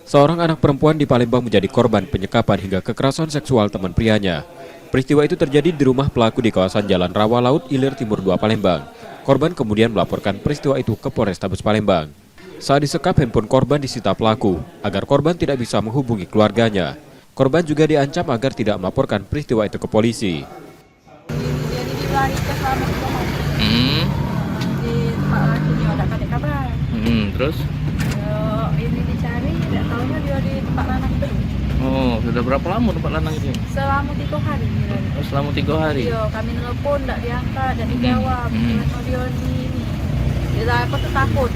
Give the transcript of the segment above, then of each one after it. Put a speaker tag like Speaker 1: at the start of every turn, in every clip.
Speaker 1: Seorang anak perempuan di Palembang menjadi korban penyekapan hingga kekerasan seksual teman prianya. Peristiwa itu terjadi di rumah pelaku di kawasan Jalan Rawa Laut, Ilir Timur 2, Palembang. Korban kemudian melaporkan peristiwa itu ke Polrestabes Palembang. Saat disekap, handphone korban disita pelaku agar korban tidak bisa menghubungi keluarganya. Korban juga diancam agar tidak melaporkan peristiwa itu ke polisi.
Speaker 2: Jadi dilarikan selama 3 hari. Di tempat laki dia ada kadek kabar.
Speaker 3: Terus?
Speaker 2: Ini dicari, tidak tahunya dia di tempat lanang itu.
Speaker 3: Oh, sudah berapa lama tempat lanang itu?
Speaker 2: Selama 3 hari.
Speaker 3: Oh, selama 3 hari?
Speaker 2: Iya, kami nelpon, tidak diangkat, tidak dijawab. Dia ini, aku tuh takut.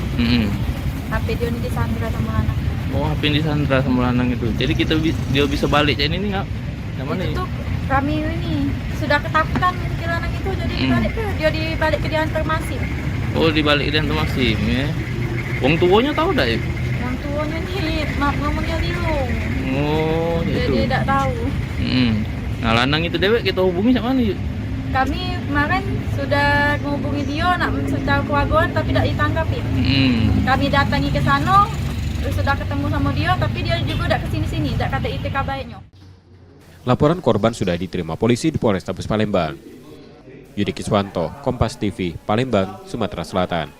Speaker 2: HP dia ini disandra sama lanang.
Speaker 3: Oh, HP yang disandra sama lanang itu. Jadi dia bisa balik ini nggak? Yang mana
Speaker 2: Itu
Speaker 3: ya?
Speaker 2: tuh kami ini sudah ketakutan si lanang itu, jadi dibalik ke diantar Masim.
Speaker 3: Oh, dibalik dia masih ya. Wong tuanya tahu dah ya?
Speaker 2: Yang tuanya nih, maaf ngomongnya Lilung.
Speaker 3: Oh,
Speaker 2: Jadi
Speaker 3: itu.
Speaker 2: tidak tahu.
Speaker 3: Nah, lanang itu dewek kita hubungi sama mana?
Speaker 2: Kami kemarin sudah menghubungi dia nak secara keluargaan tapi tidak ditanggapi. Kami datangi ke sana, sudah ketemu sama dia tapi dia juga tidak kesini-sini, tidak kata ITK baiknya.
Speaker 1: Laporan korban sudah diterima polisi di Polrestabes Palembang. Yudi Kiswanto, Kompas TV, Palembang, Sumatera Selatan.